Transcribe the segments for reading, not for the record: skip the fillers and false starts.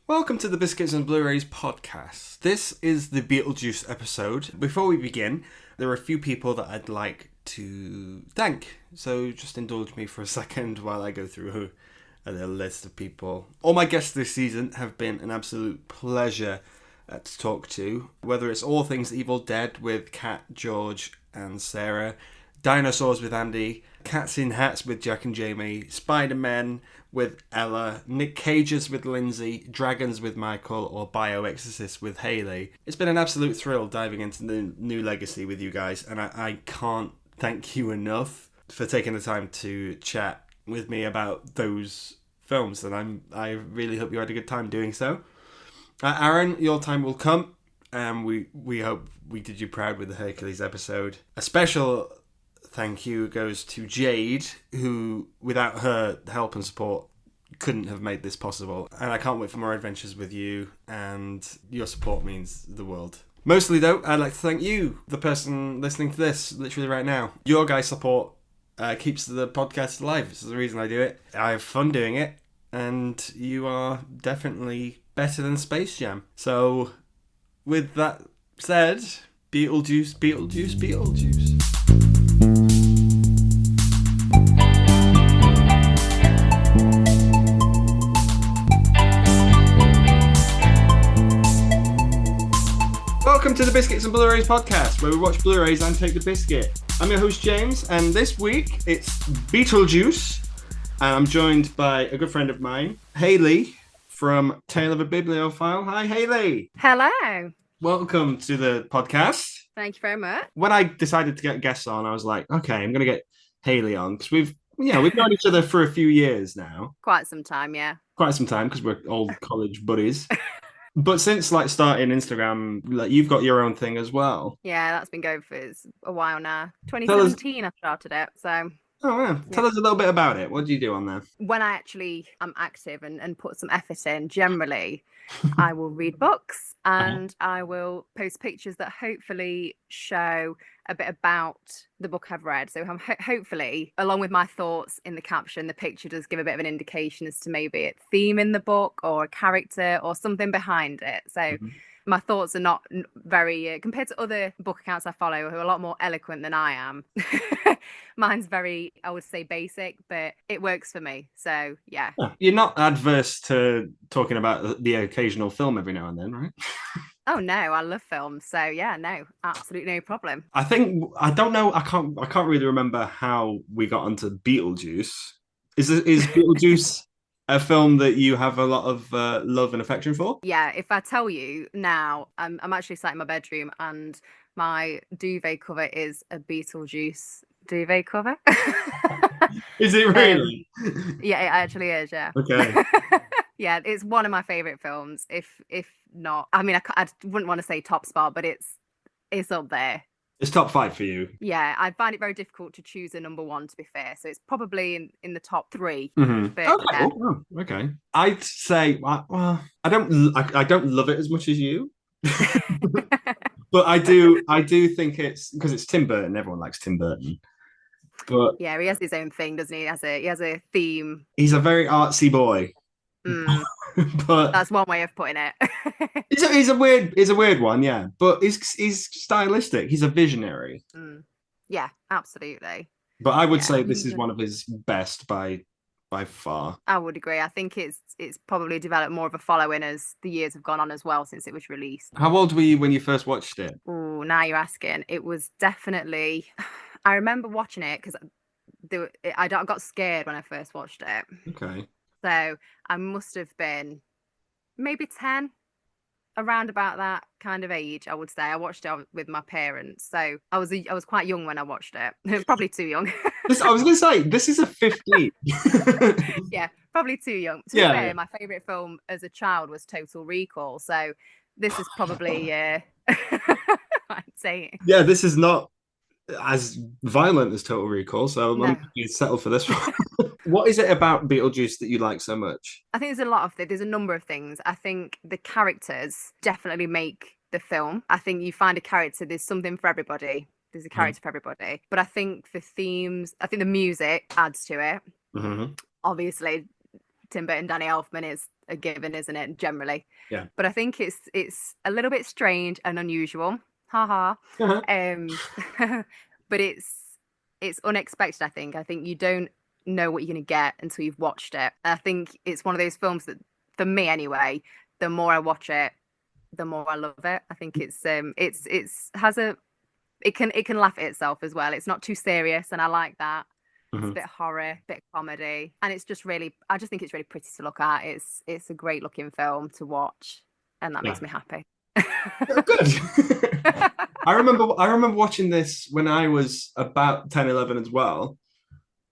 Welcome to the Biscuits and Blurays podcast. This is the Beetlejuice episode. Before we begin, there are a few people that I'd like to thank. So just indulge me for a second while I go through a little list of people. All my guests this season have been an absolute pleasure to talk to. Whether it's All Things Evil Dead with Kat, George and Sarah, Dinosaurs with Andy, Cats in Hats with Jack and Jamie, Spider-Man with Ella, Nick Cages with Lindsay, Dragons with Michael, or Bioexorcist with Hayley. It's been an absolute thrill diving into the new legacy with you guys, and I can't thank you enough for taking the time to chat with me about those films, and I really hope you had a good time doing so. Aaron, your time will come, and we hope we did you proud with the Hercules episode. A special thank you goes to Jade, who, without her help and support, couldn't have made this possible. And I can't wait for more adventures with you, and your support means the world. Mostly, though, I'd like to thank you, the person listening to this literally right now. Your guys' support keeps the podcast alive. This is the reason I do it. I have fun doing it, and you are definitely better than Space Jam. So, with that said, Beetlejuice, Beetlejuice, Beetlejuice. Welcome to the Biscuits and Blurays podcast, where we watch Blu-rays and take the biscuit. I'm your host, James, and this week it's Beetlejuice, and I'm joined by a good friend of mine, Hayley, from TaleofaBibliophile. Hi, Hayley. Hello. Welcome to the podcast. Thank you very much. When I decided to get guests on, I was like, okay, I'm going to get Hayley on, because we've known each other for a few years now. Quite some time, yeah. Quite some time, because we're old college buddies. But since starting Instagram, you've got your own thing as well. Yeah, that's been going for a while now. 2017 I started it, so. Oh yeah. Tell us a little bit about it. What do you do on there? When I actually am active and put some effort in, generally, I will read books and I will post pictures that hopefully show a bit about the book I've read. So hopefully, along with my thoughts in the caption, the picture does give a bit of an indication as to maybe a theme in the book or a character or something behind it. So my thoughts are not very, compared to other book accounts I follow who are a lot more eloquent than I am. Mine's very, I would say, basic, but it works for me. So, yeah. You're not adverse to talking about the occasional film every now and then, right? Oh, no, I love films. So, yeah, no, absolutely no problem. I can't really remember how we got onto Beetlejuice. Is Beetlejuice a film that you have a lot of love and affection for? Yeah, if I tell you now, I'm actually sat in my bedroom and my duvet cover is a Beetlejuice duvet cover. Is it really? Yeah, it actually is, yeah. Okay. Yeah, it's one of my favorite films. If not, I mean, I wouldn't want to say top spot, but it's up there. It's top 5 for you. Yeah, I find it very difficult to choose a number one, to be fair. So it's probably in the top 3. Mm-hmm. But, okay. Yeah. Oh, okay. I'd say, well, I don't love it as much as you. But I do think it's because it's Tim Burton. Everyone likes Tim Burton. But yeah, he has his own thing, doesn't he? He has a theme. He's a very artsy boy. But that's one way of putting it. He's a weird one, yeah. But he's stylistic. He's a visionary. Yeah, absolutely. But I would say this is one of his best by far. I would agree. I think it's probably developed more of a following as the years have gone on as well since it was released. How old were you when you first watched it? Oh, now you're asking. It was definitely. I remember watching it because I got scared when I first watched it. Okay. So I must have been maybe 10, around about that kind of age, I would say. I watched it with my parents. So I was quite young when I watched it. Probably too young. I was going to say, this is a 15. Yeah, probably too young. To be fair, my favourite film as a child was Total Recall. So this is probably, I'd say. Yeah, this is not as violent as Total Recall, so I'm going to settle for this one. What is it about Beetlejuice that you like so much? I think there's a number of things. I think the characters definitely make the film. I think you find a character, there's something for everybody. There's a character for everybody. But I think the themes, I think the music adds to it. Obviously, Tim Burton, Danny Elfman is a given, isn't it? Generally, Yeah. but I think it's a little bit strange and unusual. Ha ha. Uh-huh. But it's unexpected. I think you don't know what you're going to get until you've watched it. And I think it's one of those films that, for me anyway, the more I watch it, the more I love it. I think it's has a it can laugh at itself as well. It's not too serious, and I like that. It's a Mhm. bit horror, a bit comedy, and it's just really, I just think it's really pretty to look at. It's a great looking film to watch, and that Yeah. makes me happy. Oh, good. I remember watching this when I was about 10, 11 as well,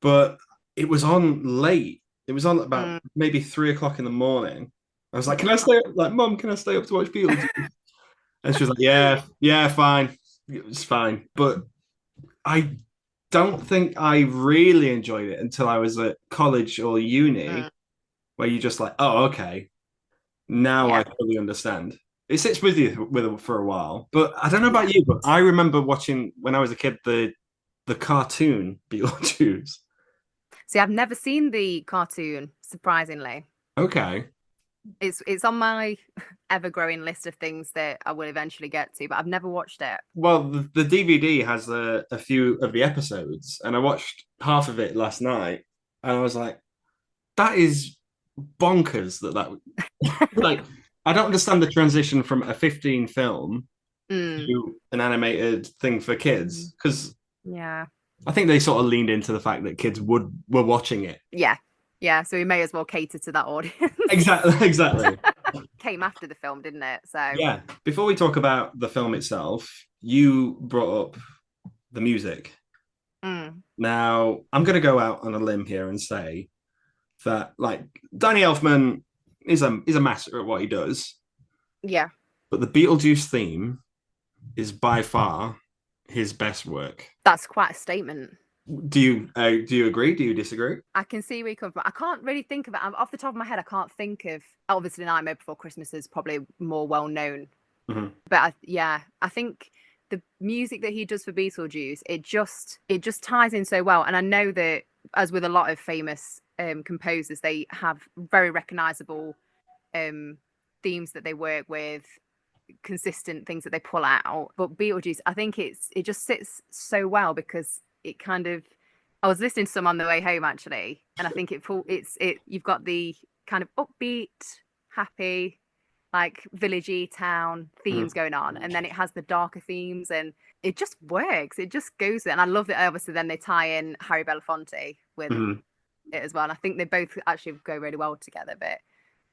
but it was on late. It was on about Mm. maybe 3 o'clock in the morning. I was like, "Can I Wow. stay up?" Like, Mum, can I stay up to watch Beetlejuice? And she was like, "Yeah, yeah, fine. It's fine." But I don't think I really enjoyed it until I was at college or uni, Mm. where you just like, "Oh, okay, now I Yeah. fully understand." It sits with you for a while, but I don't know Yeah. about you, but I remember watching when I was a kid the cartoon Beetlejuice. See, I've never seen the cartoon, surprisingly. Okay. It's on my ever-growing list of things that I will eventually get to, but I've never watched it. Well, the DVD has a few of the episodes, and I watched half of it last night, and I was like, that is bonkers like I don't understand the transition from a 15 film Mm. to an animated thing for Mm. kids because Yeah. I think they sort of leaned into the fact that kids were watching it. Yeah. Yeah. So we may as well cater to that audience. Exactly, exactly. Came after the film, didn't it? So Yeah. Before we talk about the film itself, you brought up the music. mm, Now, I'm going to go out on a limb here and say that like Danny Elfman is a master at what he does, yeah, but the Beetlejuice theme is by far his best work. that's quite a statement. Do you agree? Do you disagree? I can see where you come from. I can't really think of it. Off the top of my head, I can't think of. Obviously, Nightmare Before Christmas is probably more well known, Mm-hmm. but yeah, I think the music that he does for Beetlejuice, it just ties in so well. And I know that, as with a lot of famous composers, they have very recognizable um, themes that they work with, consistent things that they pull out. But Beetlejuice, I think it just sits so well because it kind of. I was listening to some on the way home actually, and I think you've got the kind of upbeat, happy, like villagey town themes Mm-hmm. going on, and then it has the darker themes, and it just works. It just goes with it, and I love that. Obviously, then they tie in Harry Belafonte with Mm-hmm. it as well, and I think they both actually go really well together. But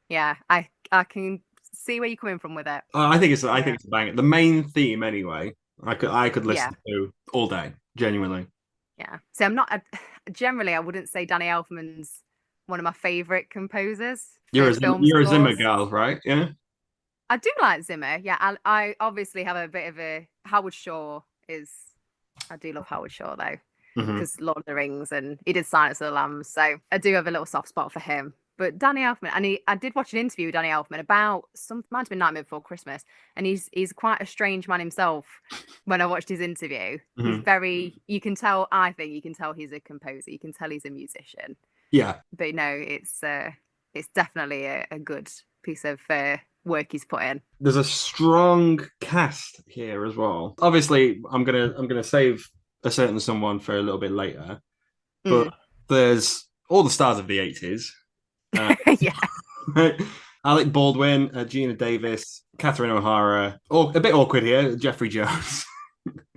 yeah, I can see where you're coming from with it. I Yeah, think it's a banger. The main theme, ananyway. I could yeah, listen to all day, genuinely. yeah. So I'm not generally I wouldn't say Danny Elfman's one of my favorite composers You're for a film you're a Zimmer scores. gal, right? Yeah. I do like Zimmer. Yeah, I obviously have a bit of a Howard Shore is. I do love Howard Shore though, Mm-hmm. because Lord of the Rings and he did Silence of the Lambs, so I do have a little soft spot for him. But Danny Elfman, and I did watch an interview with Danny Elfman about some might have been Nightmare Before Christmas, and he's quite a strange man himself. When I watched his interview, he's Mm-hmm. very. You can tell. I think you can tell he's a composer. You can tell he's a musician. Yeah. But no, it's definitely a good piece of work he's put in. There's a strong cast here as well. Obviously, I'm gonna save a certain someone for a little bit later, but Mm. there's all the stars of the 80s. Uh, Yeah. Alec Baldwin, Gina Davis, Catherine O'Hara. Oh, a bit awkward here, Jeffrey Jones.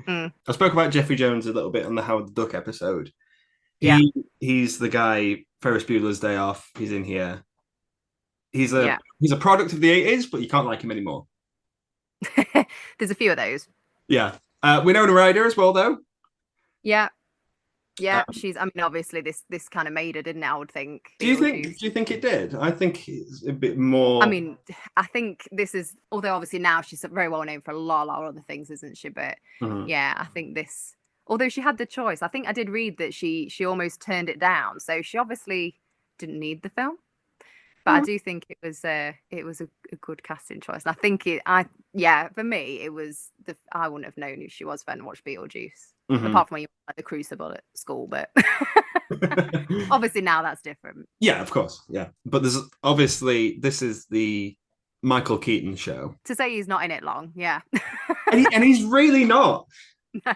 Mm. I spoke about Jeffrey Jones a little bit on the Howard the Duck episode. Yeah. He's the guy, Ferris Bueller's Day Off. He's in here. He's a Yeah. he's a product of the 80s, but you can't like him anymore. There's a few of those. Yeah. Winona Ryder as well, though. Yeah. Yeah. Uh, She's. I mean, obviously, this kind of made her, didn't it? I would think do you think Beetlejuice. do you think it did? I think it's a bit I more. mean, I think this is. Although obviously now she's very well known for a lot of other things, isn't she? But Mhm. yeah, I think this. Although she had the choice, I think I did read that she almost turned it down. So she obviously didn't need the film. But I do think it was a good casting choice. And I think yeah, for me it was I wouldn't have known who she was if I hadn't watched Beetlejuice. Mhm. Apart from when you like the Crucible at school, but Obviously now that's different. Yeah, of course. Yeah. But there's obviously this is the Michael Keaton show. To say he's not in it long, yeah. And he's really not. No,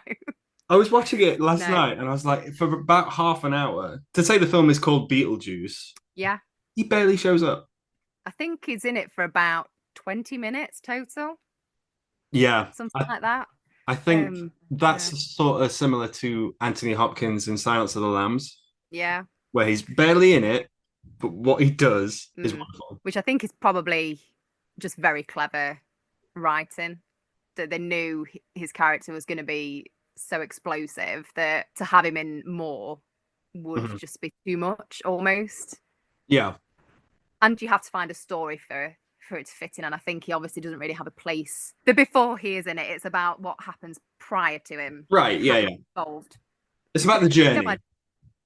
I was watching it last no. night and I was like, for about half an hour, to say the film is called Beetlejuice, Yeah. he barely shows up. I think he's in it for about 20 minutes total, Yeah. something like that. I think Yeah. that's sort of similar to Anthony Hopkins in Silence of the Lambs, Yeah. where he's barely in it, but what he does is Mm. wonderful. Which I think is probably just very clever writing, that they knew his character was going to be so explosive that to have him in more would Mhm. just be too much almost. Yeah. And you have to find a story for it to fit in. And I think he obviously doesn't really have a place. The before he is in it, it's about what happens prior to him Right. Yeah. Yeah. involved. It's about the Don't journey. mind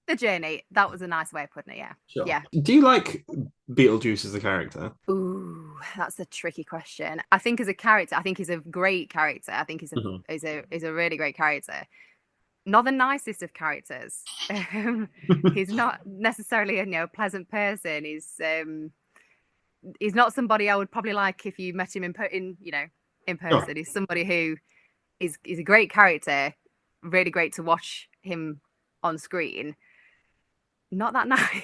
the journey. That was a nice way of putting it. Yeah. Sure. Yeah. Do you like Beetlejuice as a character? Ooh, that's a tricky question. I think as a character, I think he's a great character. I think Mhm. he's a really great character. Not the nicest of characters. He's not necessarily a pleasant person. He's not somebody I would probably like if you met him in Sure. person. He's somebody who is a great character, really great to watch him on screen. Not that nice.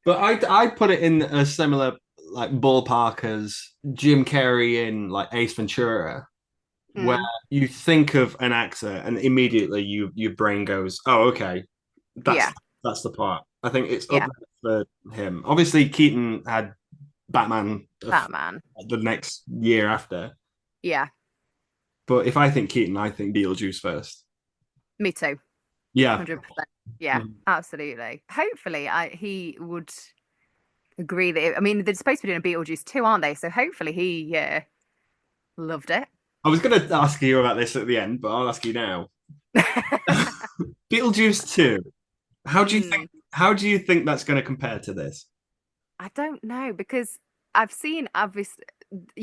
But I put it in a similar like ballpark as Jim Carrey in like Ace Ventura, where Mm, you think of an actor and immediately your brain goes, "Oh, okay, that's yeah, that's the part." I think it's up yeah, there for him. Obviously, Keaton had Batman Batman. the next year after, Yeah, but if I think Keaton, I think Beetlejuice first. me too. Yeah. 100%. Yeah, Mhm. absolutely. Hopefully, he would agree that. I mean, they're supposed to be doing a Beetlejuice too, aren't they? So hopefully he loved it. I was going to ask you about this at the end, but I'll ask you now. Beetlejuice 2. How do you Mm, think how do you think that's going to compare to this? I don't know because I've seen obviously,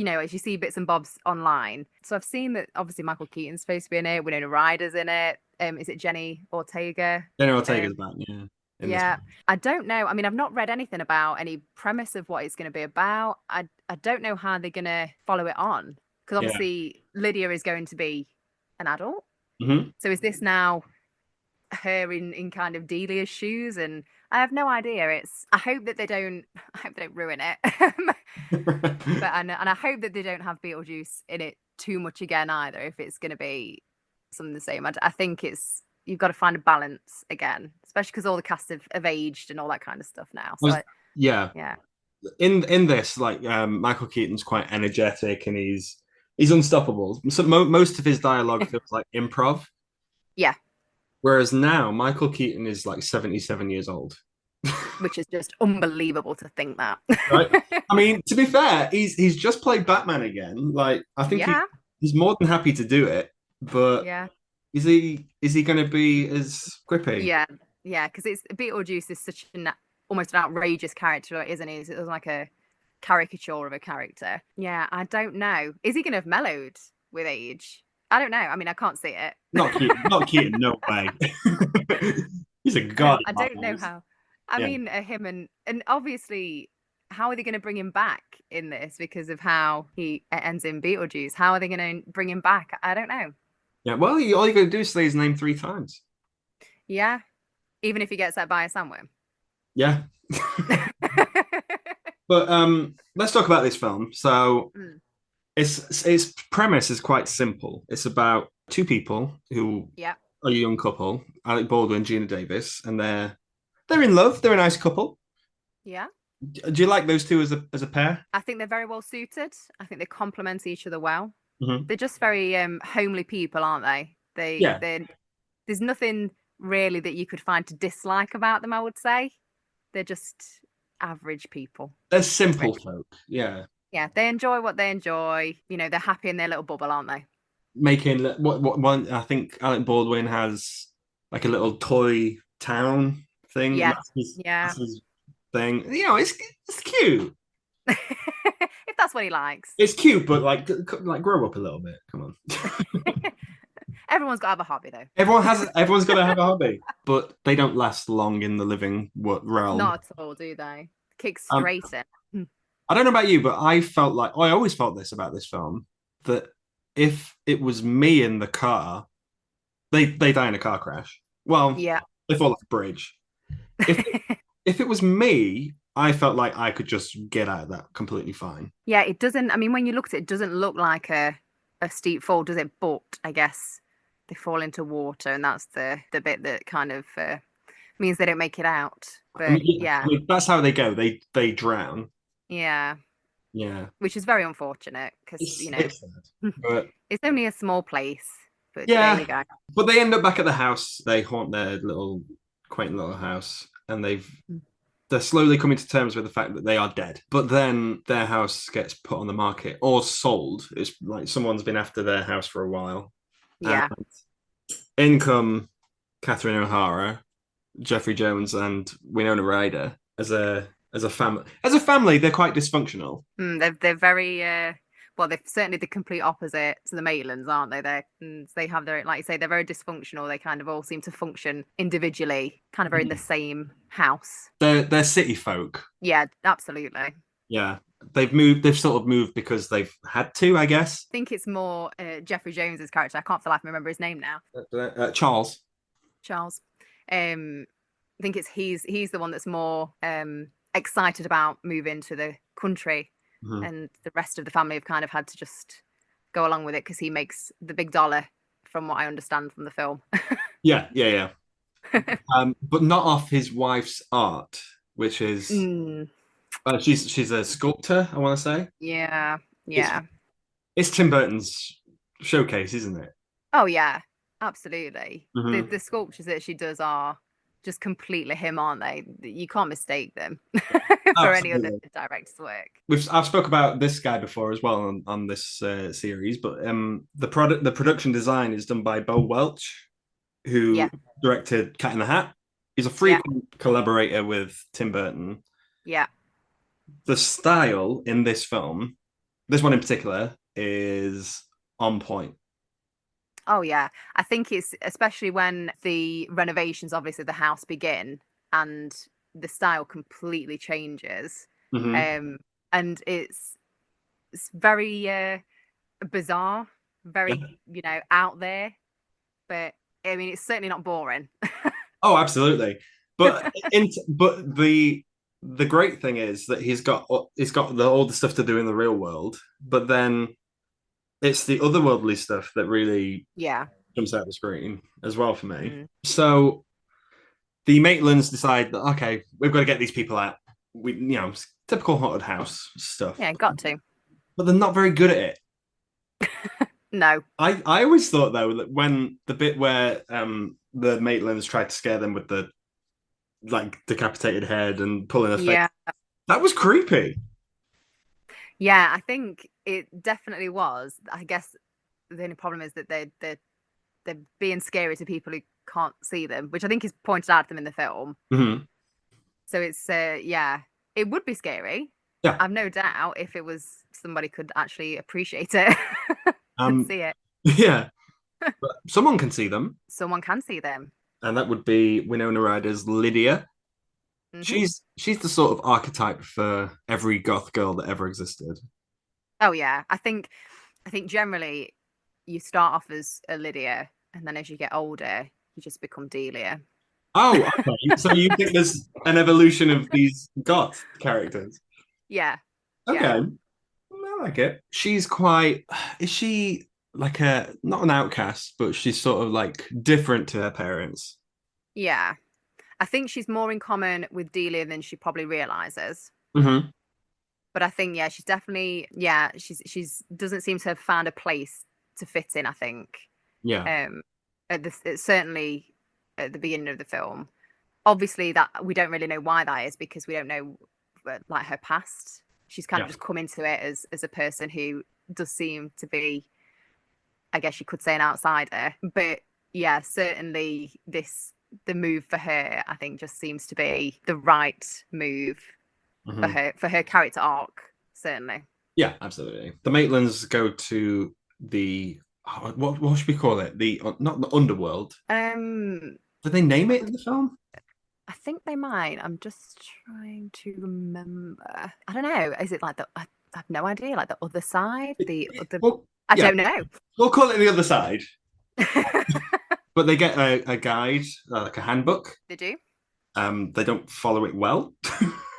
as you see bits and bobs online. So I've seen that obviously Michael Keaton's supposed to be in it. Winona Ryder's in it. Is it Jenny Ortega? Jenny Um, Ortega's back, yeah, in this yeah, one. I don't know. I mean, I've not read anything about any premise of what it's going to be about. I don't know how they're going to follow it on because Yeah. obviously Lydia is going to be an adult. Hmm. So is this now her in kind of Delia's shoes? And I have no idea. I hope that they don't. I hope they don't ruin it. But and I hope that they don't have Beetlejuice in it too much again either. If it's going to be something the same, I think you've got to find a balance again, especially because all the cast have aged and all that kind of stuff now. So Yeah. yeah, In this, like Michael Keaton's quite energetic and he's unstoppable. So most of his dialogue feels like improv, yeah, whereas now Michael Keaton is like 77 years old. which is just unbelievable to think that. Right? I mean, to be fair, he's just played Batman again. Like, I think Yeah, he's more than happy to do it, but yeah, is he going to be as quippy? yeah, yeah. Because it's Beetlejuice is such an almost an outrageous character, isn't he? It's like a caricature of a character. Yeah, I don't know. Is he going to have mellowed with age? I don't know. I mean, I can't see it. Not Keaton, not Keaton, no way. He's a god I in my don't know eyes. how. I Yeah. mean, him and obviously, how are they going to bring him back in this because of how he ends in Beetlejuice? How are they going to bring him back? I don't know. Yeah. Well, all you got to do is say his name 3 times. Yeah, even if he gets that by somewhere. Yeah. But let's talk about this film. So Mm, its premise is quite simple. It's about two people who yeah, are a young couple, Alec Baldwin, Gina Davis, and they're in love. They're a nice couple. yeah. Do you like those two as a pair? I think they're very well suited. I think they complement each other well. Hmm. They're just very homely people, aren't they? Yeah, There's nothing really that you could find to dislike about them, I would say. They're just average people. they're simple Really. folk. Yeah, Yeah, they enjoy what they enjoy. They're happy in their little bubble, aren't they? making what one. I think Alec Baldwin has like a little toy town thing. Yeah, That's yeah. his thing. It's cute. If that's what he likes. It's cute, but like grow up a little bit. Come on. Everyone's got to have a hobby, though. Everyone's got to have a hobby, but they don't last long in the living realm. Not at all, do they? Kick Um, straight in. Hmm. I don't know about you, but I felt like I always felt this about this film that if it was me in the car, they die in a car crash. Well, Yeah. they fall off a bridge. If if it was me, I felt like I could just get out of that completely fine. Yeah, it doesn't. I mean, when you look at it, it doesn't look like a steep fall, does it? But I guess they fall into water, and that's the bit that kind of means they don't make it out. I mean, But yeah, I yeah, mean, that's how they go. They drown. yeah, Yeah, which is very unfortunate because it's sad, but it's only a small place. But there yeah, you go. but they end up back at the house. They haunt their little quaint little house, and Mm. they're slowly coming to terms with the fact that they are dead. But then their house gets put on the market or sold. It's like someone's been after their house for a while, and Yeah, in come Catherine O'Hara, Jeffrey Jones, and Winona Ryder as a family. As a family, they're quite dysfunctional. they're very well. They're certainly the complete opposite to the Maitlands, aren't they? They have their, like you say, they're very dysfunctional. They kind of all seem to function individually, kind of are in the same house. They're city folk. Yeah, absolutely. Yeah, they've moved. They've sort of moved because they've had to, I guess. Think it's more Jeffrey Jones's character. I can't for the life of me remember his name now. Charles. Charles. I think it's he's the one that's more excited about moving to the country, Mhm. and the rest of the family have kind of had to just go along with it because he makes the big dollar, from what I understand from the film. Yeah, yeah, yeah. But not off his wife's art, which is Mm, she's a sculptor. I want to say yeah, it's yeah. it's Tim Burton's showcase, isn't it? Oh yeah, absolutely. The Hmm. the sculptures that she does are just completely him, aren't they? You can't mistake them for any other Absolutely. director's work. I've spoke about this guy before as well on this series, but the production design is done by Bo Welch, Yeah, who directed Cat in the Hat. He's a yeah, frequent collaborator with Tim Burton. yeah. The style in this film, this one in particular, is on point. Oh yeah. I think it's especially when the renovations, obviously, the house begin and the style completely changes. Hmm. Um, and it's very bizarre, very, Yeah. out there. But I mean, it's certainly not boring. Oh, absolutely. But the great thing is that he's got all the stuff to do in the real world, but then it's the otherworldly stuff that really Yeah. jumps out the screen as well for me. Mm. So the Maitlands decide that okay, we've got to get these people out. Typical haunted house stuff, Yeah, got to. but they're not very good at it. No. I always thought though that when the bit where the Maitlands tried to scare them with the like decapitated head and pulling a face, Yeah. that was creepy. Yeah, I think it definitely was. I guess the only problem is that they're being scary to people who can't see them, which I think is pointed out to them in the film. Hmm. So it's yeah, it would be scary. Yeah. I've no doubt if it was somebody could actually appreciate it and Um. see it. Yeah. But someone can see them, Someone can see them. and that would be Winona Ryder's Lydia. Hmm. She's the sort of archetype for every goth girl that ever existed. Oh yeah, I think generally you start off as a Lydia, and then as you get older, you just become Delia. Oh, okay. So you think there's an evolution of these goth characters? Yeah, Okay, yeah. I like it. She's quite. Is she like a not an outcast, but she's sort of like different to her parents? Yeah. I think she's more in common with Delia than she probably realizes. Hmm. But I think, yeah, she's definitely, yeah, she's doesn't seem to have found a place to fit in, I think. Yeah, Um certainly at the beginning of the film. Obviously that we don't really know why that is because we don't know like her past. She's kind of yeah, just come into it as a person who does seem to be, I guess you could say, an outsider. But yeah, certainly the move for her, I think, just seems to be the right move hmm for her character arc, certainly. yeah. Absolutely. The Maitlands go to the what should we call it? The not the underworld. Um, Did they name it in the film? I think they might. I'm just trying to remember. I don't know. Is it like I have no idea. Like the other side, the other. Well, I yeah, don't know. we'll call it the other side. But they get a guide, like a handbook. They do. They don't follow it well.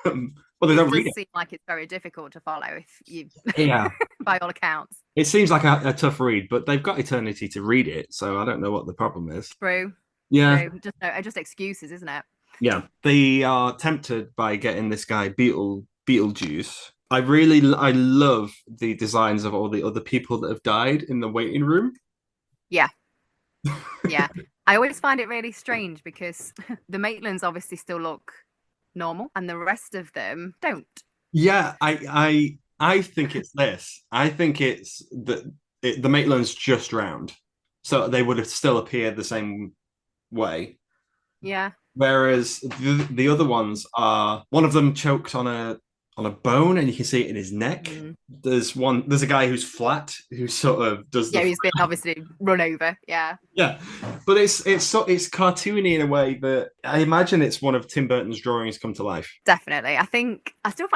Well, they It don't does read it. seem like it's very difficult to follow if you, Yeah. by all accounts. It seems like a tough read, but they've got eternity to read it, so I don't know what the problem is. True. Yeah, True. Just no, just excuses, isn't it? yeah. They are tempted by getting this guy Beetlejuice. I love the designs of all the other people that have died in the waiting room. Yeah. Yeah. I always find it really strange because the Maitlands obviously still look normal and the rest of them don't. Yeah, I think it's this. I think it's that the Maitlands just drowned, so they would have still appeared the same way. Yeah. Whereas the other ones are one of them choked on a bone, and you can see it in his neck. Mm. There's a guy who's flat who sort of does Yeah, the he's been obviously run over. Yeah. yeah, but it's cartoony in a way that I imagine it's one of Tim Burton's drawings come to life. Definitely. I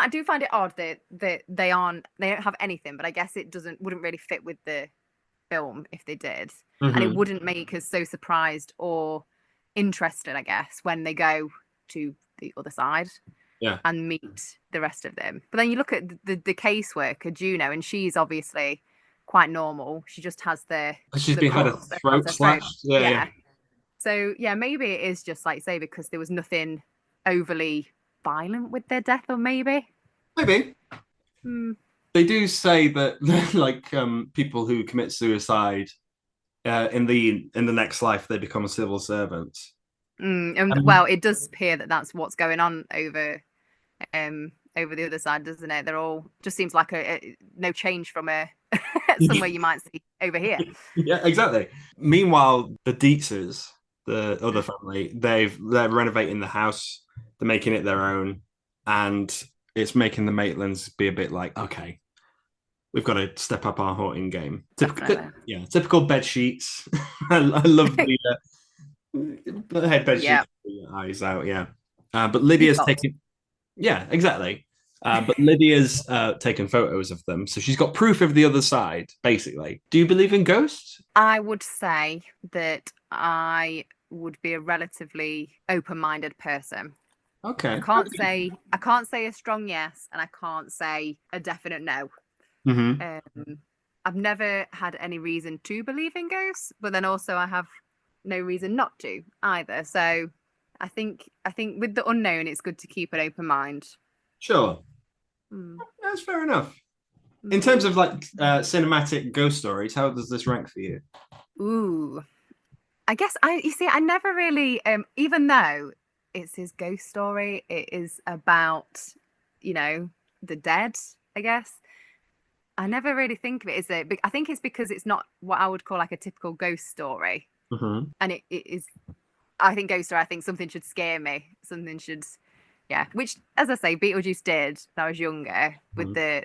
do find it odd that they don't have anything, but I guess it wouldn't really fit with the film if they did. And it Mm-hmm. wouldn't make us so surprised or interested, I guess, when they go to the other side Yeah, and meet the rest of them. But then you look at the caseworker, Juno, and she's obviously quite normal. She just has because she's the been had a cuts across throat her throat. slashed. Yeah, yeah, Yeah. So yeah, maybe it is just like say because there was nothing overly violent with their death, or maybe. maybe. Hmm. They do say that like people who commit suicide in the next life they become civil servants. And Um, well, it does appear that that's what's going on over the other side, doesn't it? They're all just seems like a no change from a somewhere you might see over here. yeah, exactly. Meanwhile, the Dietzes, the other family, they're renovating the house, they're making it their own, and it's making the Maitlands be a bit like, okay, we've got to step up our haunting game. Definitely. Yeah, typical bed sheets. I love the head bed Yeah, sheets, eyes out. Yeah, but Lydia's default. taking. Yeah, exactly. But Lydia's taken photos of them, so she's got proof of the other side, basically. Do you believe in ghosts? I would say that I would be a relatively open-minded person. Okay. I can't say a strong yes, and I can't say a definite no. Hmm. Um, I've never had any reason to believe in ghosts, but then also I have no reason not to either. So I think with the unknown, it's good to keep an open mind. Sure. Mm. That's fair enough. In Mm. terms of like cinematic ghost stories, how does this rank for you? Ooh, I guess you see, I never really, even though it's his ghost story, it is about, you know, the dead, I guess. I never really think of it as I think it's because it's not what I would call like a typical ghost story. Hmm. And it is, I think ghost story, I think something should scare me. Something should, yeah, which, as I say, Beetlejuice did when I was younger with the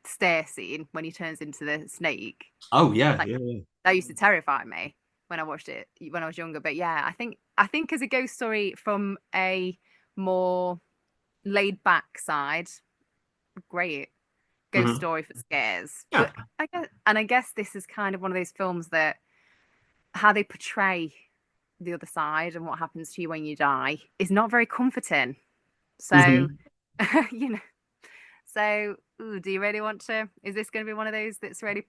stair scene when he turns into the snake. Oh yeah, Like yeah, yeah. that used to terrify me when I watched it when I was younger. But yeah, I think as a ghost story from a more laid back side, great ghost Hmm. story for scares. Yeah. But I guess this is kind of one of those films that how they portray the other side and what happens to you when you die is not very comforting. So, Hmm. you know, so do you really want to? Is this going to be one of those that's really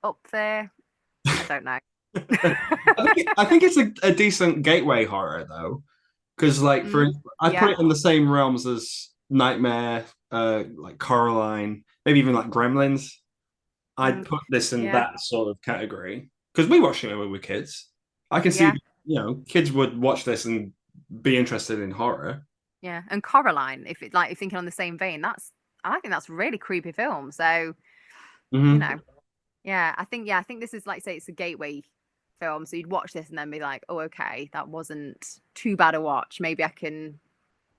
up there? I don't know. I think it's a decent gateway horror though, because like Mm, I put yeah. it in the same realms as Nightmare, like Coraline, maybe even like Gremlins. I'd Mm, put this in yeah. that sort of category because we watched it when we were kids. I can see, Yeah. kids would watch this and be interested in horror. Yeah. And Coraline, if it like you're thinking on the same vein, I think that's a really creepy film. So, you Hmm. know, I think this is like say it's a gateway film. So you'd watch this and then be like, oh, okay, that wasn't too bad a watch. Maybe I can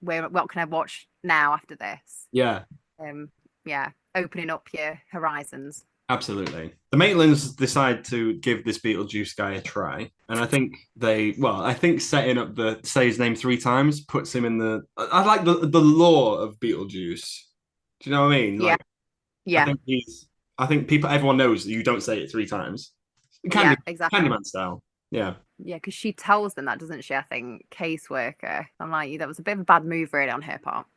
what can I watch now after this? Yeah, Um, yeah, opening up your horizons. Absolutely. The Maitlands decide to give this Beetlejuice guy a try. And I think setting up the say his name 3 times puts him in the. I like the lore of Beetlejuice. Do you know what I mean? Yeah, Like, I yeah, think everyone knows that you don't say it 3 times. yeah, Candy, exactly. Candyman style. Yeah. Yeah, because she tells them that, doesn't she? I think caseworker. I'm like, that was a bit of a bad move, really, on her part.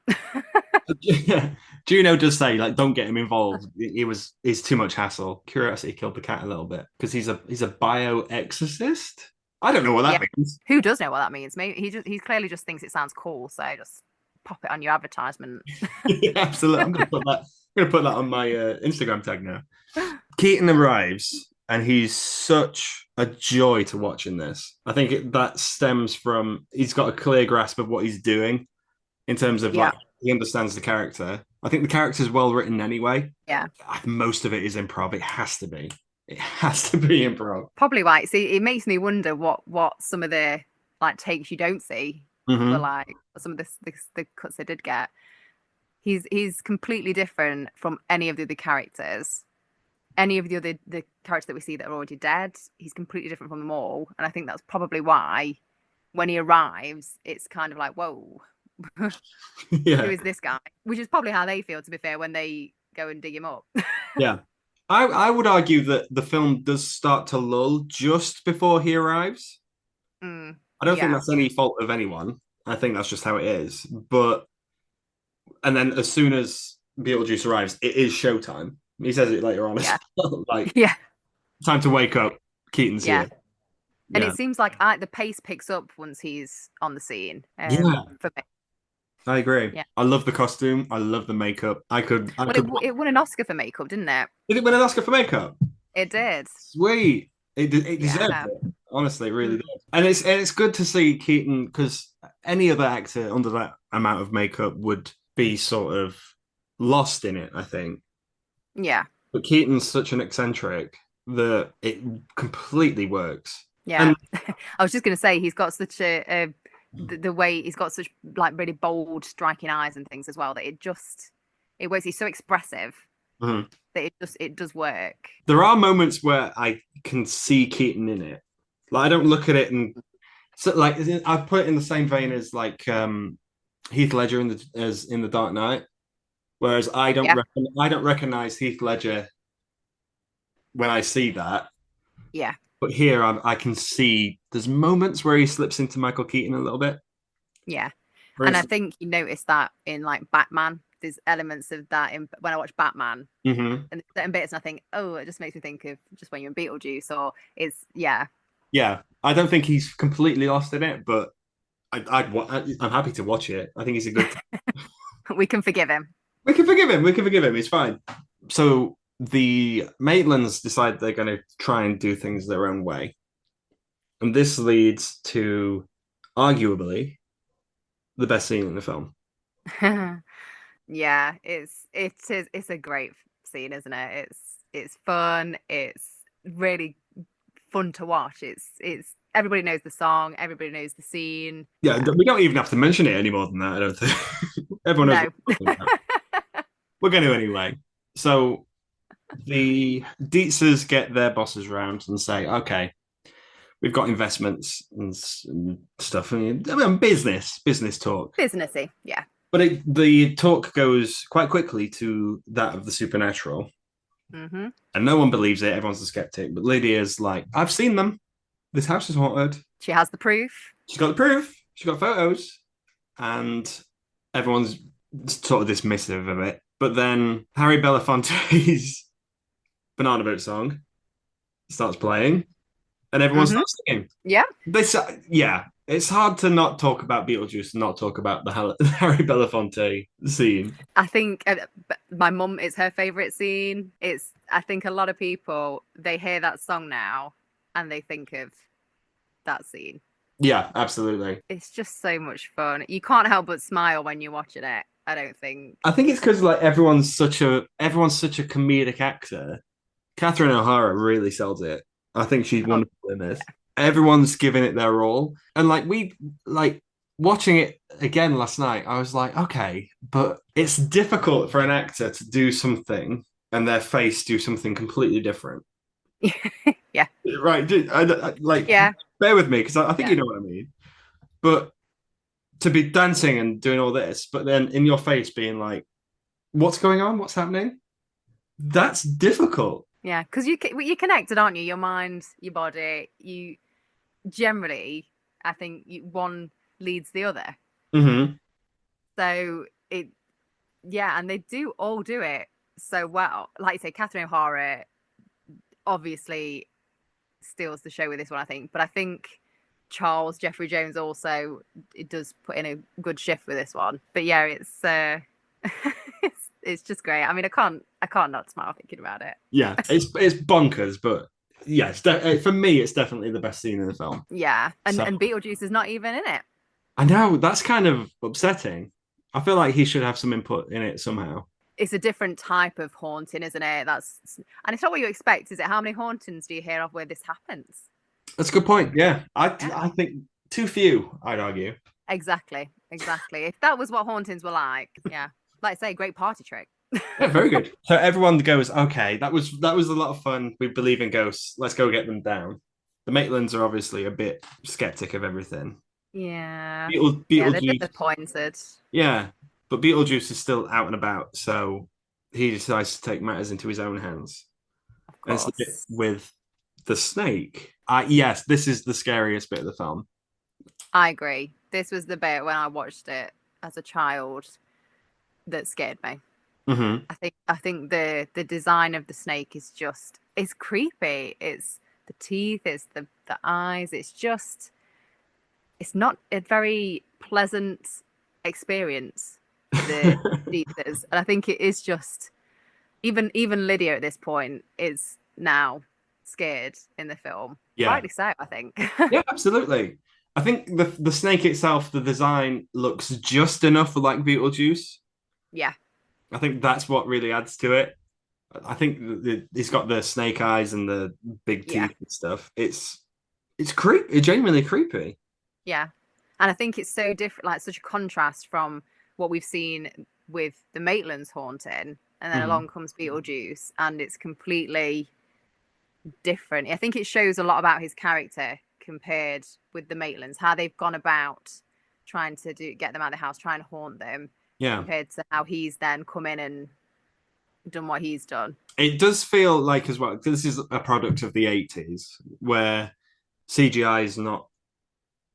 Juno does say like, don't get him involved. It's too much hassle. Curiosity killed the cat a little bit because he's a bioexorcist. I don't know what Yeah, that means. who does know what that means? Maybe he clearly just thinks it sounds cool, so just pop it on your advertisement. Yeah, absolutely. I'm gonna put that on my Instagram tag now. Keaton arrives and he's such a joy to watch in this. I think that stems from he's got a clear grasp of what he's doing in terms of Yeah, like he understands the character. I think the character's well written anyway. yeah. Most of it is improv. It has to be. It has to be improv. Probably right. See, it makes me wonder what some of the like takes you don't see for Hmm. like some of the cuts they did get. He's completely different from any of the other characters. Any of the characters that we see that are already dead, he's completely different from them all. And I think that's probably why when he arrives, it's kind of like, whoa, who Yeah, is this guy? Which is probably how they feel, to be fair, when they go and dig him up. yeah. I would argue that the film does start to lull just before he arrives. Mm, I don't think yeah, that's any fault of anyone. I think that's just how it is. But and then as soon as Beetlejuice arrives, it is showtime. He says it later on as yeah, well. Like, yeah, time to wake up. Keaton's yeah. here. And Yeah. it seems like the pace picks up once he's on the scene. Yeah, For me, I agree. yeah. I love the costume. I love the makeup. I Well, could. it won an Oscar for makeup, didn't it? Did it win an Oscar for makeup? It did. Sweet. It deserved Yeah. it. Honestly, it really did. Mm, And it's good to see Keaton because any other actor under that amount of makeup would be sort of lost in it, I think. yeah. But Keaton's such an eccentric that it completely works. Yeah. And I was just going to say he's got such the way he's got such like really bold, striking eyes and things as well that it works. He's so expressive mhm, that it does work. there are moments where I can see Keaton in it. Like I don't look at it and so like I put it in the same vein as like Heath Ledger as in the Dark Knight. Whereas Yeah. I don't recognize Heath Ledger when I see that. Yeah. But here I can see there's moments where he slips into Michael Keaton a little bit. Yeah. For And I instance, think you notice that in like Batman. There's elements of that in when I watch Batman mhm. and certain bits, and I think, oh, it just makes me think of just when you're in Beetlejuice, or it's yeah, Yeah, I don't think he's completely lost in it, but I'm happy to watch it. I think he's a good. we can forgive him. We can forgive him. We can forgive him. It's fine. So the Maitlands decide they're going to try and do things their own way, and this leads to arguably the best scene in the film. Yeah, it's a great scene, isn't it? It's fun. It's really fun to watch. It's everybody knows the song, everybody knows the scene. Yeah, Yeah. we don't even have to mention it any more than that. I don't think everyone knows No. what we're talking about. We're going to anyway. So the Dietzers get their bosses round and say, "Okay, we've got investments and stuff, and I mean, business talk." Businessy. Yeah. But the talk goes quite quickly to that of the supernatural, Hmm. and no one believes it. Everyone's a skeptic. But Lydia's like, "I've seen them. This house is haunted." She has the proof. She's got the proof. She's got photos, and everyone's sort of dismissive of it. But then Harry Belafonte's Banana Boat song starts playing, and everyone Hmm. starts singing. Yeah. This, yeah, it's hard to not talk about Beetlejuice and not talk about the Harry Belafonte scene. I think my mum, it's her favorite scene. I think a lot of people, they hear that song now and they think of that scene. Yeah, absolutely. It's just so much fun. You can't help but smile when you're watching it, I don't think. I think it's because like everyone's such a comedic actor. Catherine O'Hara really sells it. I think she's Oh, wonderful in this. Everyone's giving it their all, and like watching it again last night. I was like, okay, but it's difficult for an actor to do something and their face do something completely different. Yeah. Right? Like, Yeah. bear with me because I think Yeah. you know what I mean. But to be dancing and doing all this, but then in your face being like, "What's going on? What's happening?" That's difficult. Yeah. Because you're connected, aren't you? Your mind, your body. You generally, I think one leads the other. Hmm. So it, yeah, and they do all do it so well. Like you say, Catherine O'Hara obviously steals the show with this one, I think. But I think Charles Jeffrey Jones also it does put in a good shift with this one. But yeah, it's it's just great. I mean, I can't not smile thinking about it. Yeah, it's bonkers, but yeah, for me, it's definitely the best scene in the film. Yeah, and So and Beetlejuice is not even in it. I know that's kind of upsetting. I feel like he should have some input in it somehow. It's a different type of haunting, isn't it? And it's not what you expect, is it? How many hauntings do you hear of where this happens? That's a good point. Yeah, Yeah, I think too few. I'd argue. exactly. If that was what hauntings were like, yeah, like I say, great party trick. Yeah, very good. So everyone goes, okay, that was a lot of fun. We believe in ghosts. Let's go get them down. The Maitlands are obviously a bit skeptic of everything. Yeah, yeah, they're Beetlejuice, disappointed, yeah, but Beetlejuice is still out and about, so he decides to take matters into his own hands. of And it's the bit course. with the snake. Yes, this is the scariest bit of the film. I agree. This was the bit when I watched it as a child that scared me. Hmm. I think the design of the snake is just it's creepy. It's the teeth, it's the eyes. It's not a very pleasant experience for the users. And I think it is just even Lydia at this point is now scared in the film. Yeah, Rightly so, I think. yeah, absolutely. I think the snake itself, the design looks just enough like Beetlejuice. Yeah, I think that's what really adds to it. I think he's got the snake eyes and the big yeah, teeth and stuff. It's creepy. It's genuinely creepy. yeah. And I think it's so different, like such a contrast from what we've seen with the Maitlands haunting, and then Mhm. along comes Beetlejuice, and it's completely different. I think it shows a lot about his character compared with the Maitlands, how they've gone about trying to get them out of the house, trying to haunt them, Yeah, compared to how he's then come in and done what he's done. it does feel like as well. This is a product of the '80s where CGI is not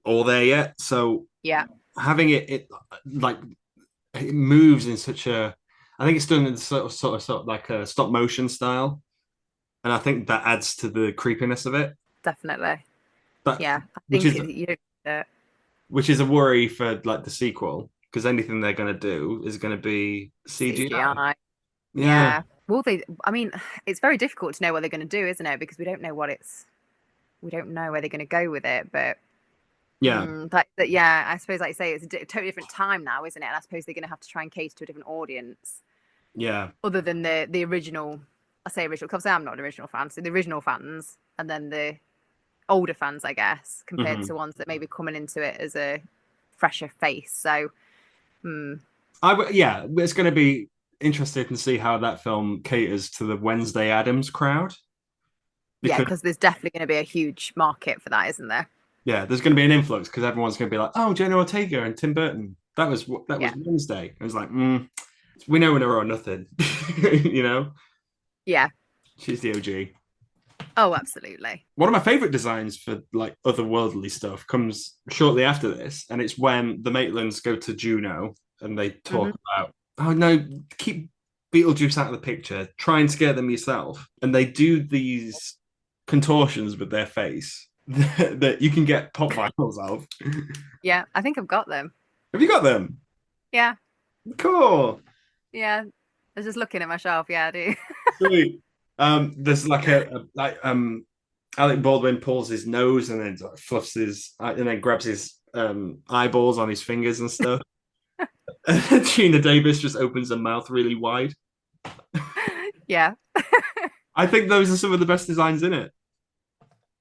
all there yet. So Yeah, having it like it moves in such a. I think it's done in sort of like a stop motion style, and I think that adds to the creepiness of it. definitely. But Yeah, I which think is you don't which is a worry for like the sequel because anything they're going to do is going to be CGI. CGI. Yeah, Yeah. Well, I mean, it's very difficult to know what they're going to do, isn't it? Because we don't know where they're going to go with it. But yeah, yeah, I suppose, like you say, it's a totally different time now, isn't it? And I suppose they're going to have to try and cater to a different audience, yeah, other than the original. I say original because I'm not an original fan, so the original fans, and then the older fans, I guess, compared hmm. to ones that may be coming into it as a fresher face. So, mm, Yeah, it's going to be interesting to see how that film caters to the Wednesday Adams crowd yeah, because because there's definitely going to be a huge market for that, isn't there? yeah, there's going to be an influx because everyone's going to be like, oh, Jenna Ortega and Tim Burton. That Yeah, was Wednesday. It was like, we know her or nothing, you know. yeah. She's the OG. Oh, absolutely. One of my favorite designs for like otherworldly stuff comes shortly after this, and it's when the Maitlands go to Juneau and they Hmm. talk about, oh no, keep Beetlejuice out of the picture, try and scare them yourself, and they do these contortions with their face that you can get pop vinyls of. Yeah, I think I've got them. Have you got them? Yeah, Cool, yeah. I was just looking at my shelf. Yeah, I do. sweet. There's like Alec Baldwin pulls his nose and then like, fluffs his and then grabs his eyeballs on his fingers and stuff. And Gina Davis just opens her mouth really wide. Yeah, I think those are some of the best designs in it.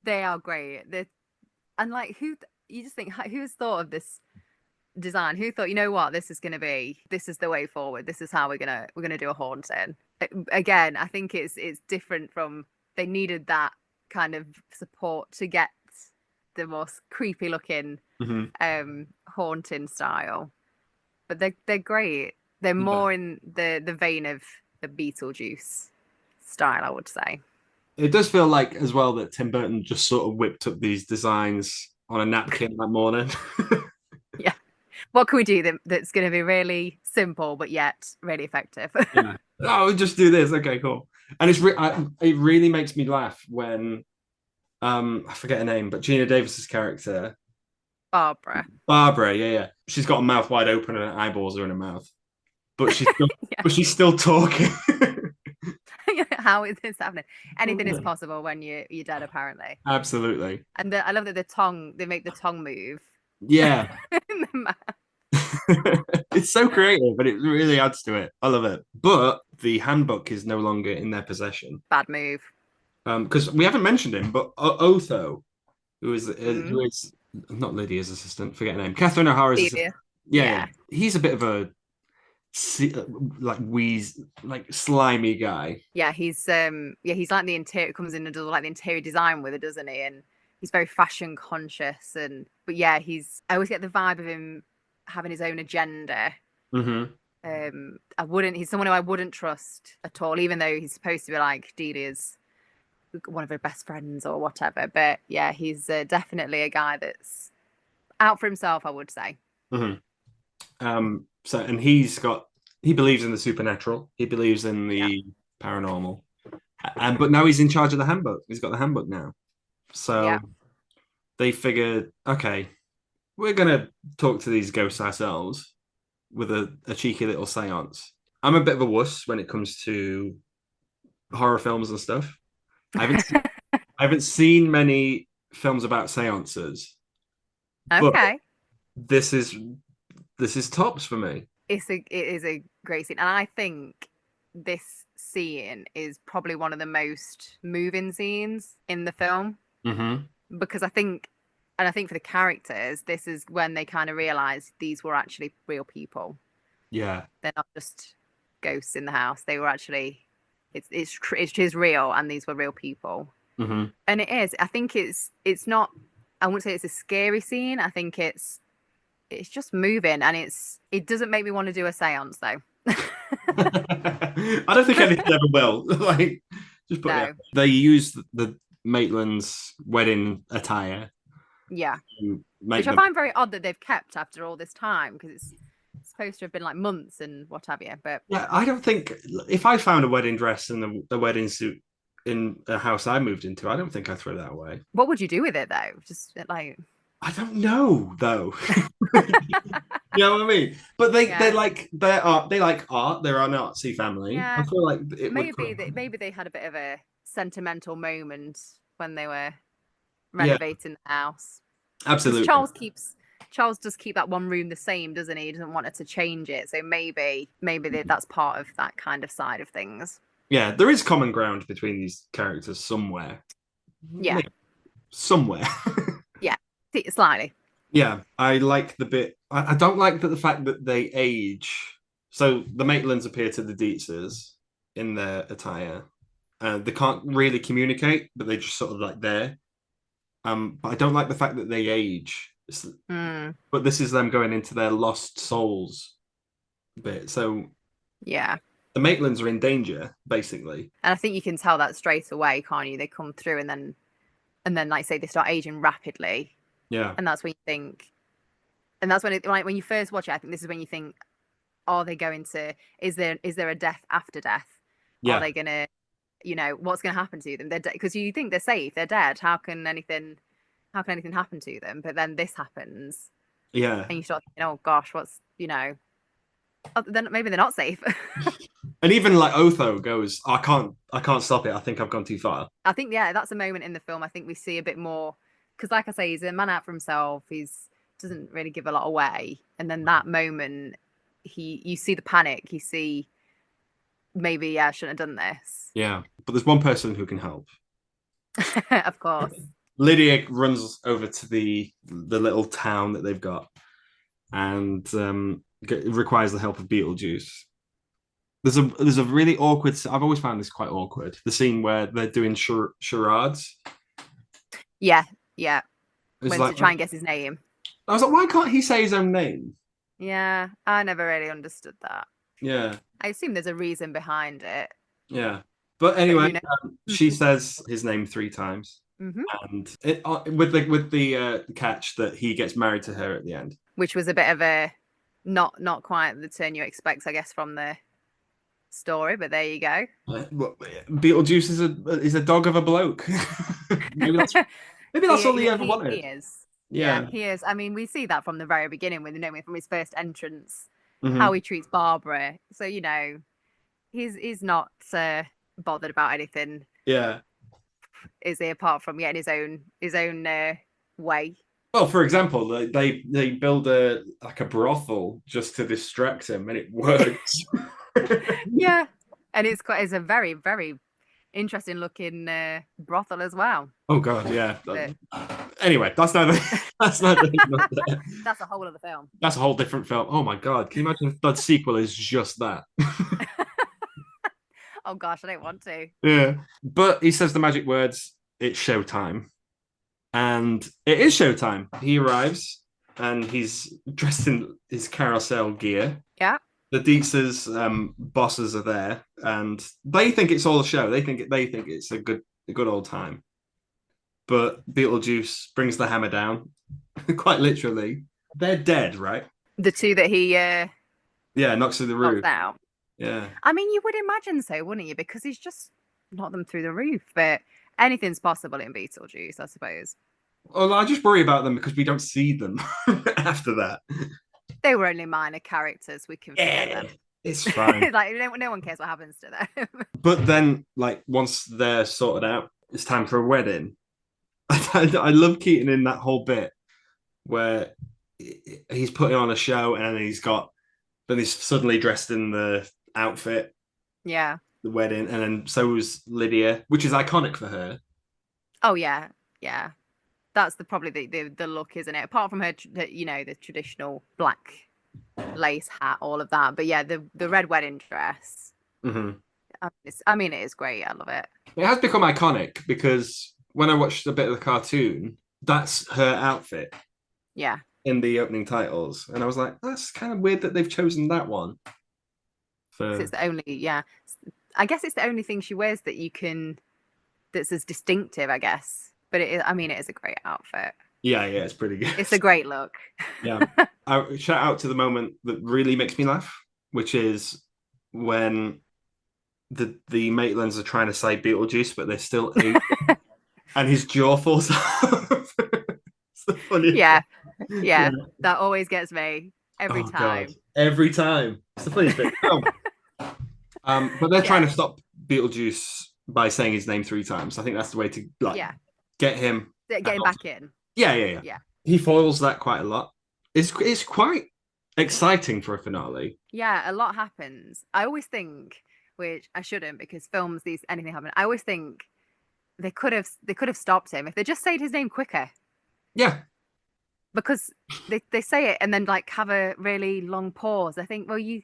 they are great. And like, who you just think who's thought of design? Who thought, you know what, this is the way forward. This is how we're gonna do a haunting. Again, I think it's different from, they needed that kind of support to get the most creepy looking haunting style. But they're great. They're more in the vein of the Beetlejuice style, I would say. It does feel like as well that Tim Burton just sort of whipped up these designs on a napkin that morning. Yeah. What can we do that's going to be really simple but yet really effective? Yeah. Oh, we'll just do this. Okay, cool. And it really makes me laugh when I forget her name, but Gina Davis's character, Barbara. Barbara, yeah. She's got a mouth wide open and her eyeballs are in her mouth. But Yeah. but she's still talking. How is this happening? Anything is possible when you're dead, apparently. Absolutely. And I love that they make the tongue move. Yeah. In the mouth. It's so creative, but it really adds to it. I love it. But the handbook is no longer in their possession. Bad move. Because we haven't mentioned him, but Otho, who is not Lydia's assistant, forget her name, Catherine O'Hara's assistant. Yeah. He's a bit of a like slimy guy. Yeah, he's like the interior, comes in and does like the interior design with it, doesn't he? And he's very fashion conscious, but yeah, I always get the vibe of him having his own agenda. He's someone who I wouldn't trust at all, even though he's supposed to be like Delia's one of her best friends or whatever. But yeah, he's definitely a guy that's out for himself, I would say. So, and he believes in the supernatural. He believes in the paranormal. But now he's in charge of the handbook. He's got the handbook now. So they figured, okay, we're gonna talk to these ghosts ourselves with a cheeky little seance. I'm a bit of a wuss when it comes to horror films and stuff. I haven't seen many films about seances. Okay. But this is tops for me. It is a great scene, and I think this scene is probably one of the most moving scenes in the film, because I think for the characters, this is when they kind of realize these were actually real people. Yeah, they're not just ghosts in the house. They were actually it's real, and these were real people. And it is. I think it's not. I wouldn't say it's a scary scene. I think it's just moving, and it doesn't make me want to do a seance though. I don't think anything ever will. Like, just put it. They use the Maitland's wedding attire. Yeah, which I find very odd that they've kept after all this time, because it's supposed to have been like months and what have you. But yeah, I don't think if I found a wedding dress and a wedding suit in a house I moved into, I don't think I'd throw that away. What would you do with it though? Just like, I don't know though. You know what I mean? But they like art. They like art. They're an artsy family. Yeah. I feel like maybe they had a bit of a sentimental moment when they were renovating the house. Absolutely. Charles does keep that one room the same, doesn't he? He doesn't want her to change it. So maybe that's part of that kind of side of things. Yeah, there is common ground between these characters somewhere. Yeah. Maybe. Somewhere. Yeah, slightly. Yeah, I like the bit. I don't like the fact that they age. So the Maitlands appear to the Dietzes in their attire. They can't really communicate, but they're just sort of like there. But I don't like the fact that they age. But this is them going into their lost souls bit. So yeah, the Maitlands are in danger, basically. And I think you can tell that straight away, can't you? They come through and then like say they start aging rapidly. Yeah. And that's when you think, and that's when when you first watch it, I think this is when you think, are they going to, is there a death after death? Yeah. Are they going to, what's going to happen to them? They're because you think they're safe, they're dead. How can anything happen to them? But then this happens. Yeah. And you start thinking, oh gosh, what's, then maybe they're not safe. And even like Otho goes, I can't stop it. I think I've gone too far. I think, yeah, that's a moment in the film. I think we see a bit more, because like I say, he's a man out for himself. Doesn't really give a lot away. And then that moment, you see the panic. You see, maybe, I shouldn't have done this. Yeah. But there's one person who can help. Of course. Lydia runs over to the little town that they've got. and requires the help of Beetlejuice. There's a really awkward. I've always found this quite awkward. The scene where they're doing charades. Yeah, yeah. It's When to like try and guess his name. I was like, why can't he say his own name? Yeah, I never really understood that. Yeah, I assume there's a reason behind it, yeah. But but anyway, who knows? she says his name 3 times, Hmm. and with the catch that he gets married to her at the end. Which was a bit of a not quite the turn you expect, I guess, from the story, but there you go. Well, Beetlejuice is a dog of a bloke. maybe that's maybe that's all he ever He wanted. is. Yeah, Yeah. he is. I mean, we see that from the very beginning with from his first entrance, how Hmm. he treats Barbara. So, he's not bothered about anything, Yeah. is he, apart from getting his own way. Well, for example, they build a brothel just to distract him, and it works. Yeah. And it's a very, very interesting looking brothel as well. Oh God, yeah. But Anyway, that's not that's not, that's a whole other film. that's a whole different film. Oh my God, can you imagine if the sequel is just that? Oh gosh, I don't want to. Yeah. But he says the magic words. It's showtime, and it is showtime. He arrives, and he's dressed in his carousel gear. Yeah. The Dietz's bosses are there, and they think it's all a show. They think it's a good old time. But Beetlejuice brings the hammer down, quite literally. They're dead, right? The two that he Yeah, knocks through the knocks roof. out. Yeah. I mean, you would imagine so, wouldn't you? Because he's just knocked them through the roof. But anything's possible in Beetlejuice, I suppose. Well, I just worry about them because we don't see them after that. They were only minor characters. We can forget Yeah, them. it's fine. Like no one cares what happens to them. But then, like, once they're sorted out, it's time for a wedding. I love Keaton in that whole bit where he's putting on a show and then he's suddenly dressed in the outfit, Yeah. the wedding, and then so was Lydia, which is iconic for her. Oh yeah. Yeah. That's probably the look, isn't it? Apart from the traditional black lace hat, all of that. But yeah, the red wedding dress. Mm-hmm. It is great. I love it. It has become iconic because when I watched a bit of the cartoon, that's her outfit Yeah. in the opening titles, and I was like, that's kind of weird that they've chosen that one. So For it's the only, yeah. I guess it's the only thing she wears that's as distinctive, I guess. But it is a great outfit. yeah, it's pretty good. It's a great look. Yeah. I shout out to the moment that really makes me laugh, which is when the Maitlands are trying to say Beetlejuice, but they're still and his jaw falls off. It's the funniest. Yeah. Yeah. Yeah. That always gets me every Oh time. God. Every time. It's the funniest bit. But they're trying to Yeah. stop Beetlejuice by saying his name 3 times. I think that's the way to Yeah. get him Getting out. back in. Yeah. Yeah. He foils that quite a lot. It's quite exciting for a finale. Yeah, a lot happens. I always think, which I shouldn't because films, anything happen. I always think they could have stopped him if they just said his name quicker. Yeah. Because they say it and then like have a really long pause. I think, well, you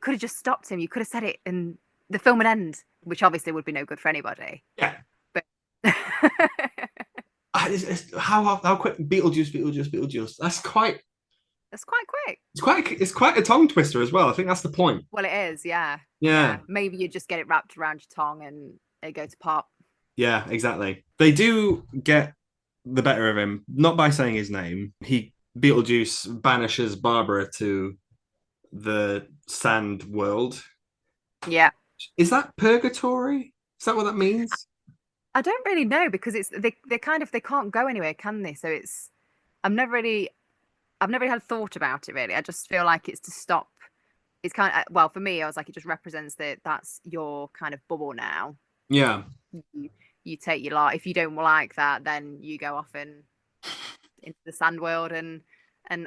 could have just stopped him. You could have said it and the film would end, which obviously would be no good for anybody. Yeah. But How quick Beetlejuice. That's quite. it's quite quick. It's quite a tongue twister as well. I think that's the point. Well, it is, yeah. Yeah. Maybe you just get it wrapped around your tongue and it go to pop. Yeah, exactly. They do get the better of him, not by saying his name. Beetlejuice banishes Barbara to the sand world. Yeah. Is that purgatory? Is that what that means? I don't really know because they can't go anywhere, can they? So I've never really had thought about it really. I just feel like it's to stop. It's kind of, well, for me, I was like, it just represents that's your kind of bubble now. Yeah. You take your lot. If you don't like that, then you go off into the sand world and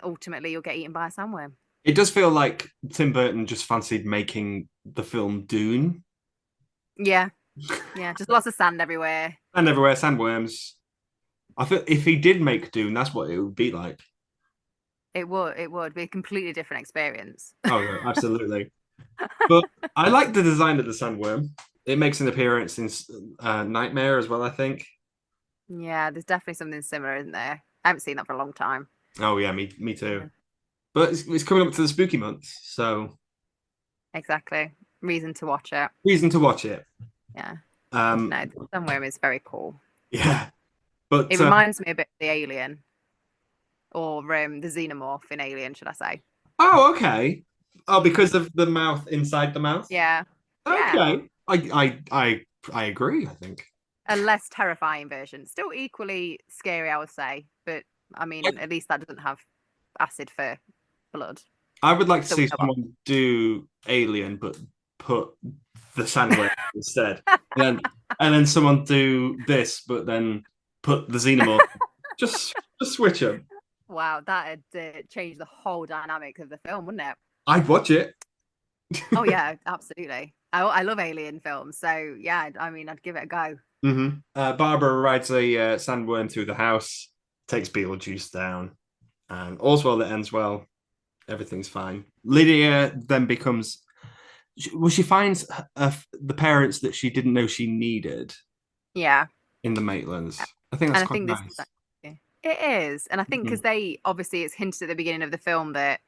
ultimately you'll get eaten by a sandworm. It does feel like Tim Burton just fancied making the film Dune. Yeah. Yeah, just lots of sand everywhere. And everywhere, sandworms. I feel if he did make Dune, that's what it would be like. It would be a completely different experience. Oh, yeah, absolutely. But I like the design of the sandworm. It makes an appearance in Nightmare as well, I think. Yeah, there's definitely something similar, isn't there? I haven't seen that for a long time. Oh yeah, me too. Yeah, But it's coming up to the spooky months, so exactly. Reason to watch it. reason to watch it. Yeah. Um, No, the Sunworm is very cool. yeah, It but reminds me a bit of the Alien or the Xenomorph in Alien, should I say? oh, okay. Oh, because Mm. of the mouth inside the mouth. Yeah. Yeah. Okay, I agree. I think A less terrifying version. Still equally scary, I would say. But I mean, at least that doesn't have acid for blood. I would like to So we see know someone do Alien, but put the sandworm instead, and then someone do this, but then put the xenomorph. Just switch them. wow, that'd change the whole dynamic of the film, wouldn't it? I'd watch it. Oh yeah, absolutely. I love Alien films, so yeah, I mean, I'd give it a go. Barbara rides a sandworm through the house, takes Beetlejuice down, and all's well that ends well. Everything's fine. Lydia then becomes well, she finds the parents that she didn't know she needed Yeah, in the Maitlands. I think that's and I quite think this is nice. it is, and I think because Mhm. they obviously it's hinted at the beginning of the film that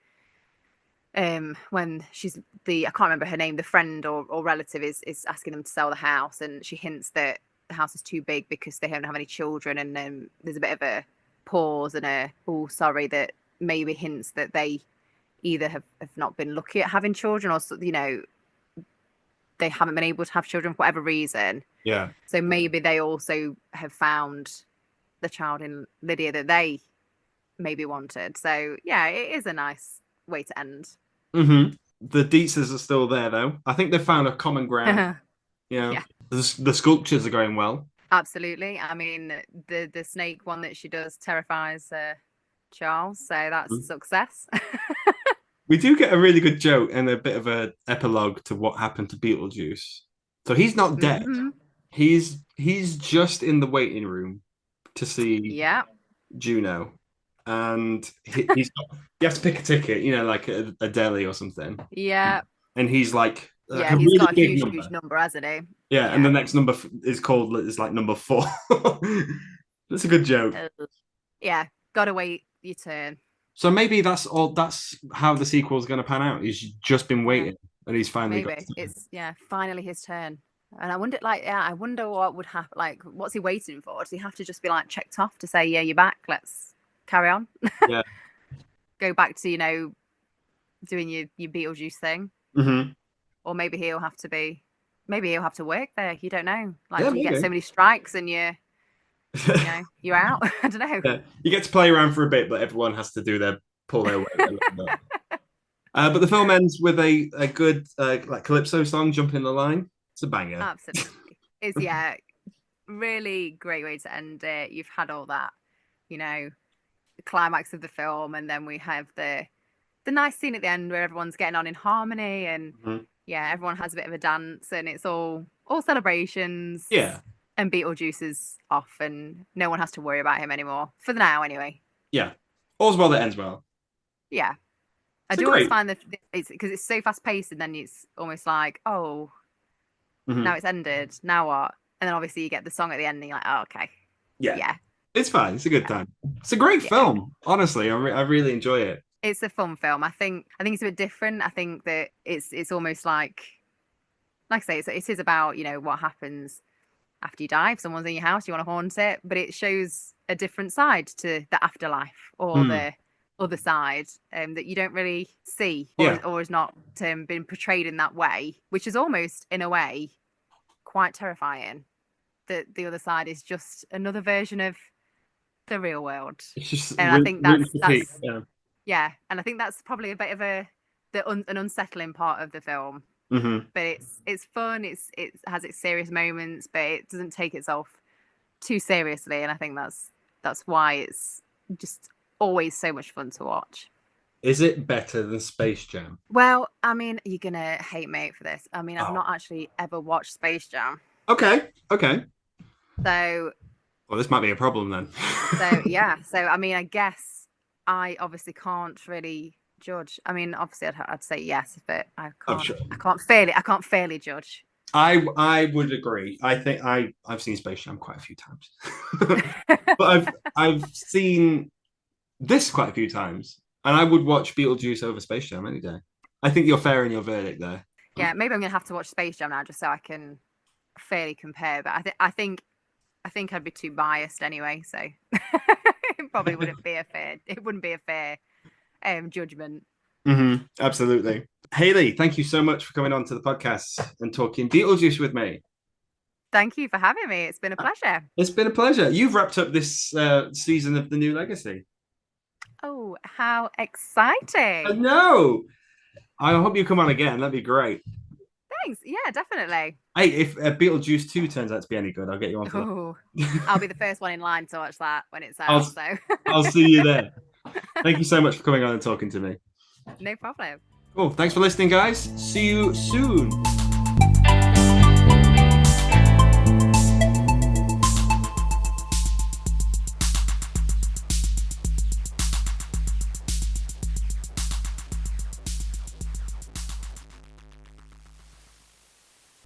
when she's I can't remember her name, the friend or relative is asking them to sell the house, and she hints that the house is too big because they don't have any children, and there's a bit of a pause and a oh sorry that maybe hints that they either have not been lucky at having children or they haven't been able to have children for whatever reason. Yeah. So maybe they also have found the child in Lydia that they maybe wanted. So yeah, it is a nice way to end. The Dietzes are still there though. I think they've found a common ground. You know, Yeah, the sculptures are going well. absolutely. I mean, the snake one that she does terrifies Charles, so that's a success. We do get a really good joke and a bit of a epilogue to what happened to Beetlejuice. So he's not dead. Hmm. He's just in the waiting room to see Yeah, Juno, and you have to pick a ticket, like a deli or something, yeah, and he's like yeah. a He's really got a big huge, huge number. number, hasn't he? Yeah, and the Yeah. next number is like number 4. That's a good joke. Yeah, gotta wait your turn. So maybe that's all. That's how the sequel is going to pan out. He's just been Yeah, waiting, and he's finally got. maybe it's finally his turn. And I wonder, like, I wonder what would happen. Like, what's he waiting for? Does he have to just be like checked off to say, yeah, you're back? Let's carry on. Yeah. Go back to doing your Beetlejuice thing, Hmm. or maybe he'll have to work there. You don't know. Like, Yeah, do you get maybe. so many strikes and you're out? I don't know. Yeah, you get to play around for a bit, but everyone has to pull their weight a little bit. But the film ends with a good like calypso song, "Jumping the Line." It's a banger. Absolutely, it's really great way to end it. You've had all that, you know, the climax of the film, and then we have the nice scene at the end where everyone's getting on in harmony, and Mhm. yeah, everyone has a bit of a dance, and it's all celebrations. Yeah, And Beetlejuice is off, and no one has to worry about him anymore for now, anyway. yeah. All's well that ends well. Yeah, I So do always great. find that it's because it's so fast paced, and then it's almost like, oh, now Hmm. it's ended. Now what? And then obviously you get the song at the end, and you're like, oh, okay, Yeah, yeah, it's fine. It's a good time. It's a great yeah. film. Honestly, I really enjoy it. It's a fun film. I think it's a bit different. I think that it's almost like I say, it is about what happens after you die. If someone's in your house, you want to haunt it, but it shows a different side to the afterlife or Mm. the other side that you don't really see Yeah, or is not been portrayed in that way, which is almost in a way quite terrifying. That the other side is just another version of the real world, it's just and I think rooting that's for Pete. that's Yeah. yeah, and I think that's probably a bit of an unsettling part of the film. Hmm. But it's fun. It has its serious moments, but it doesn't take itself too seriously, and I think that's why it's just always so much fun to watch. Is it better than Space Jam? Well, I mean, you're gonna hate me for this. I mean, I've Oh, not actually ever watched Space Jam, okay, okay. so Well, this might be a problem then. yeah. So I mean, I guess I obviously can't really judge. I mean, obviously I'd say yes, but I I'm can't. sure. I can't fairly. I can't fairly judge. I would agree. I think I've seen Space Jam quite a few times, but I've seen this quite a few times, and I would watch Beetlejuice over Space Jam any day. I think you're fair in your verdict there. Yeah, maybe I'm gonna have to watch Space Jam now just so I can fairly compare. But I think I'd be too biased anyway, so it probably wouldn't be a fair. It wouldn't be a fair judgment. Absolutely. Hayley, thank you so much for coming on to the podcast and talking Beetlejuice with me. Thank you for having me. It's been a pleasure. It's been a pleasure. You've wrapped up this season of The New Legacy. Oh, how I exciting! know. I hope you come on again. That'd be great. Thanks. Yeah, definitely. Hey, if Beetlejuice 2 turns out to be any good, I'll get you on for Oh, that. I'll be the first one in line to watch that when it's out. So I'll see you there. Thank you so much for coming on and talking to me. no problem. Cool. Thanks for listening, guys. See you soon.